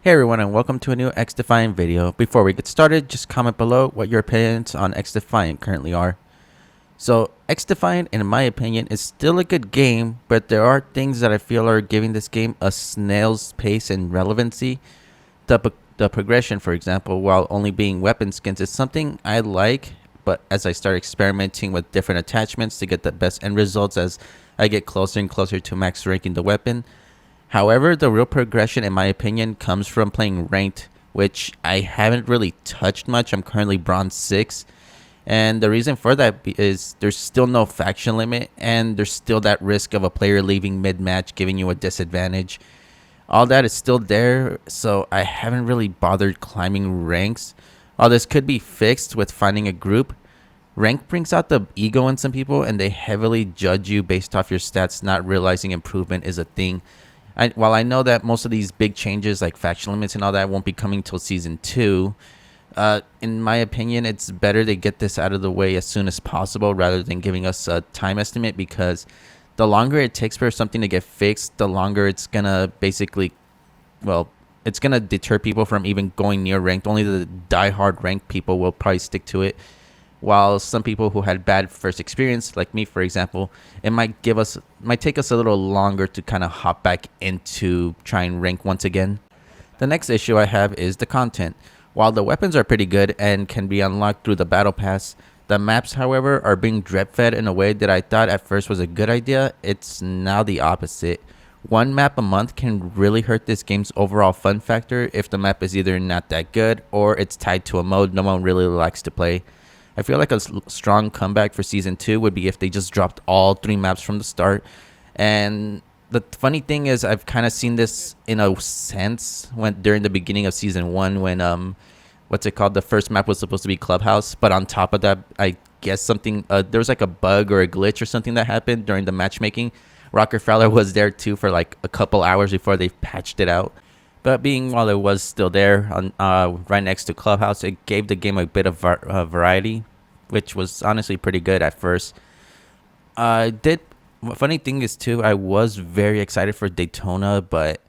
Hey everyone, and welcome to a new XDefiant video. Before we get started, just comment below what your opinions on XDefiant currently are. So, XDefiant, in my opinion, is still a good game, but there are things that I feel are giving this game a snail's pace and relevancy. The progression, for example, while only being weapon skins, is something I like, but as I start experimenting with different attachments to get the best end results as I get closer and closer to max ranking the weapon. However, the real progression, in my opinion, comes from playing ranked, which I haven't really touched much. I'm currently bronze 6. And the reason for that is there's still no faction limit, and there's still that risk of a player leaving mid-match, giving you a disadvantage. All that is still there, so I haven't really bothered climbing ranks. All this could be fixed with finding a group. Rank brings out the ego in some people, and they heavily judge you based off your stats, not realizing improvement is a thing. While I know that most of these big changes like faction limits and all that won't be coming till season 2, in my opinion, it's better to get this out of the way as soon as possible rather than giving us a time estimate, because the longer it takes for something to get fixed, the longer it's gonna basically, well, it's gonna deter people from even going near ranked. Only the die-hard ranked people will probably stick to it, while some people who had bad first experience, like me for example, it might take us a little longer to kind of hop back into trying rank once again. The next issue I have is the content. While the weapons are pretty good and can be unlocked through the battle pass, the maps, however, are being drip fed in a way that I thought at first was a good idea. It's now the opposite. One map a month can really hurt this game's overall fun factor if the map is either not that good or it's tied to a mode no one really likes to play. I feel like a strong comeback for season 2 would be if they just dropped all 3 maps from the start. And the funny thing is, I've kind of seen this in a sense when during the beginning of season 1, when what's it called, the first map was supposed to be Clubhouse, but on top of that, I guess something there was like a bug or a glitch or something that happened during the matchmaking. Rockefeller was there too for like a couple hours before they patched it out. But being while it was still there on right next to Clubhouse, it gave the game a bit of variety, which was honestly pretty good at first. Did Funny thing is too, I was very excited for Daytona, but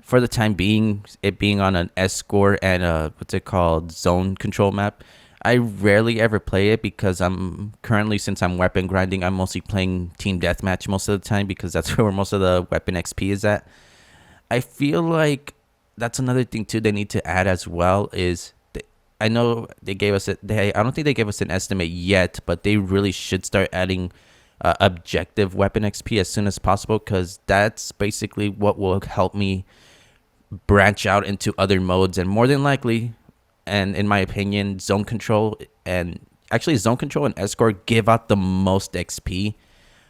for the time being, it being on an S score and a what's it called, zone control map, I rarely ever play it because since I'm weapon grinding, I'm mostly playing team deathmatch most of the time because that's where most of the weapon XP is at. I feel like that's another thing too they need to add as well is I know they gave us I don't think they gave us an estimate yet, but they really should start adding objective weapon XP as soon as possible, because that's basically what will help me branch out into other modes. And more than likely, and in my opinion, zone control and escort give out the most XP.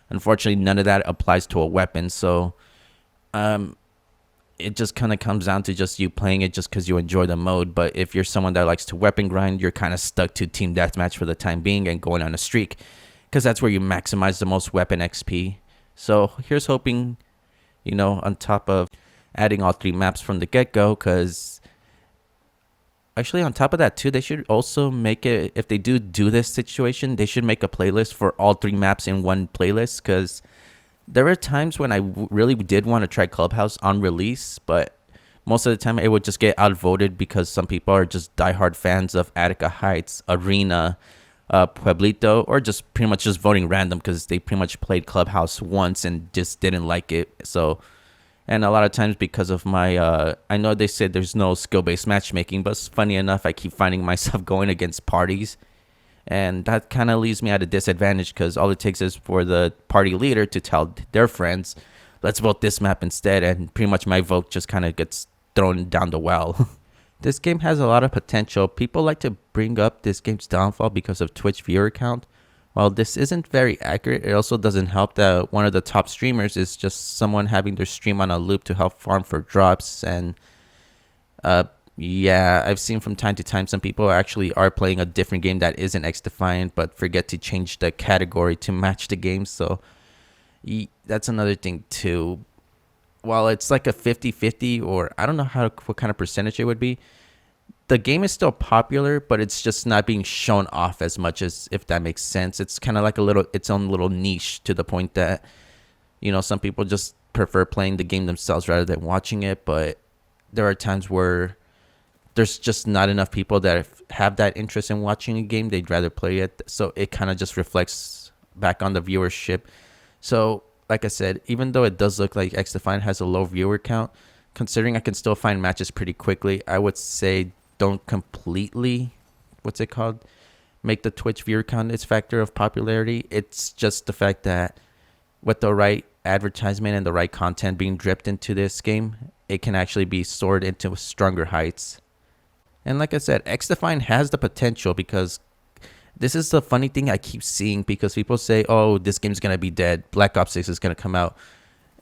Unfortunately, none of that applies to a weapon, so it just kind of comes down to just you playing it just because you enjoy the mode. But if you're someone that likes to weapon grind, you're kind of stuck to team deathmatch for the time being and going on a streak, because that's where you maximize the most weapon XP. So here's hoping, on top of adding all 3 maps from the get-go, because actually on top of that too, they should also make it, if they do this situation, they should make a playlist for all 3 maps in one playlist, because there were times when I really did want to try Clubhouse on release, but most of the time it would just get outvoted because some people are just diehard fans of Attica Heights, Arena, Pueblito, or just pretty much just voting random because they pretty much played Clubhouse once and just didn't like it. So, and a lot of times because of my, I know they said there's no skill-based matchmaking, but it's funny enough, I keep finding myself going against parties. And that kind of leaves me at a disadvantage because all it takes is for the party leader to tell their friends, let's vote this map instead. And pretty much my vote just kind of gets thrown down the well. This game has a lot of potential. People like to bring up this game's downfall because of Twitch viewer count. While this isn't very accurate, it also doesn't help that one of the top streamers is just someone having their stream on a loop to help farm for drops. And yeah, I've seen from time to time some people actually are playing a different game that isn't XDefiant, but forget to change the category to match the game. So that's another thing too. While it's like a 50-50, or I don't know what kind of percentage it would be, the game is still popular, but it's just not being shown off as much, as if that makes sense. It's kind of like its own little niche, to the point that some people just prefer playing the game themselves rather than watching it. But there are times where there's just not enough people that have that interest in watching a game. They'd rather play it. So it kind of just reflects back on the viewership. So, like I said, even though it does look like XDefiant has a low viewer count, considering I can still find matches pretty quickly, I would say don't completely, what's it called, make the Twitch viewer count its factor of popularity. It's just the fact that with the right advertisement and the right content being dripped into this game, it can actually be soared into stronger heights. And like I said, XDefiant has the potential, because this is the funny thing I keep seeing, because people say, oh, this game's going to be dead. Black Ops 6 is going to come out.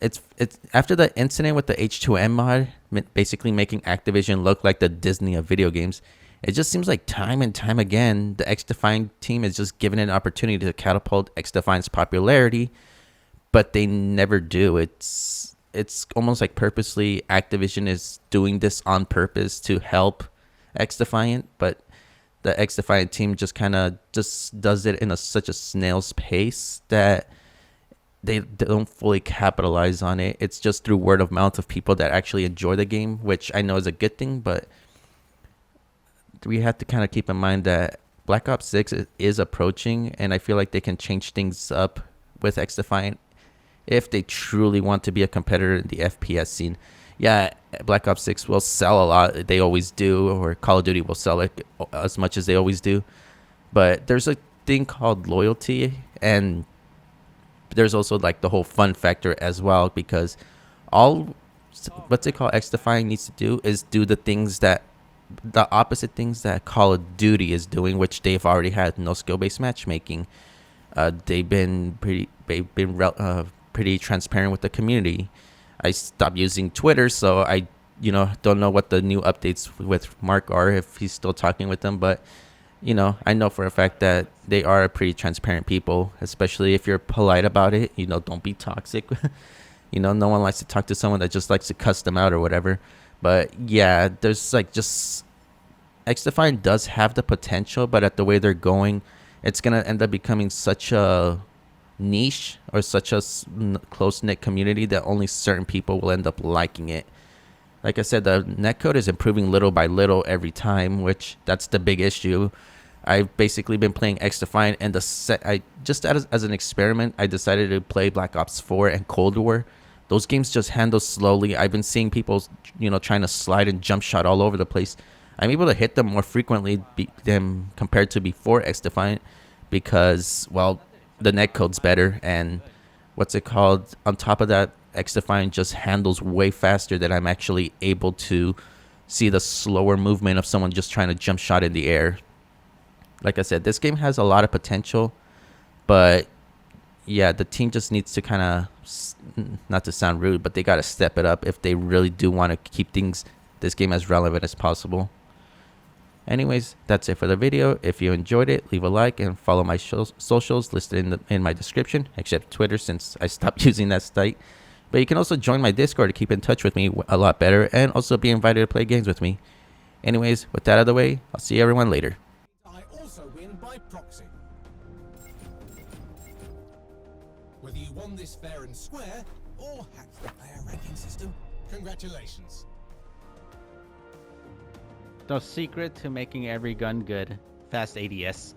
It's after the incident with the H2M mod, basically making Activision look like the Disney of video games. It just seems like time and time again, the XDefiant team is just given an opportunity to catapult XDefiant's popularity, but they never do. It's almost like purposely Activision is doing this on purpose to help XDefiant, but the XDefiant team just kind of just does it in such a snail's pace that they don't fully capitalize on it. It's just through word of mouth of people that actually enjoy the game, which I know is a good thing, but we have to kind of keep in mind that Black Ops 6 is approaching, and I feel like they can change things up with XDefiant if they truly want to be a competitor in the FPS scene. Yeah, Black Ops 6 will sell a lot. They always do, or Call of Duty will sell it as much as they always do. But there's a thing called loyalty, and there's also like the whole fun factor as well, because all what's it called XDefiant needs to do is do the opposite things that Call of Duty is doing, which they've already had no skill-based matchmaking. They've been pretty transparent with the community. I stopped using Twitter, so I don't know what the new updates with Mark are, if he's still talking with them, but I know for a fact that they are a pretty transparent people, especially if you're polite about it. Don't be toxic. No one likes to talk to someone that just likes to cuss them out or whatever. But yeah, there's like just XDefiant does have the potential, but at the way they're going, it's going to end up becoming such a niche or such a close-knit community that only certain people will end up liking it. Like I said, the netcode is improving little by little every time, which that's the big issue. I've basically been playing XDefiant, and I just as an experiment, I decided to play Black Ops 4 and Cold War. Those games just handle slowly. I've been seeing people, trying to slide and jump shot all over the place. I'm able to hit them more frequently than compared to before XDefiant, because, well, the netcode's better, and what's it called? On top of that, XDefiant just handles way faster than I'm actually able to see the slower movement of someone just trying to jump shot in the air. Like I said, this game has a lot of potential, but yeah, the team just needs to kind of, not to sound rude, but they got to step it up if they really do want to keep this game as relevant as possible. Anyways, that's it for the video. If you enjoyed it, leave a like and follow my socials listed in my description, except Twitter, since I stopped using that site. But you can also join my Discord to keep in touch with me a lot better, and also be invited to play games with me. Anyways, with that out of the way, I'll see everyone later. I also win by proxy. Whether you won this fair and square, or hacked the player ranking system, congratulations. The secret to making every gun good: fast ADS.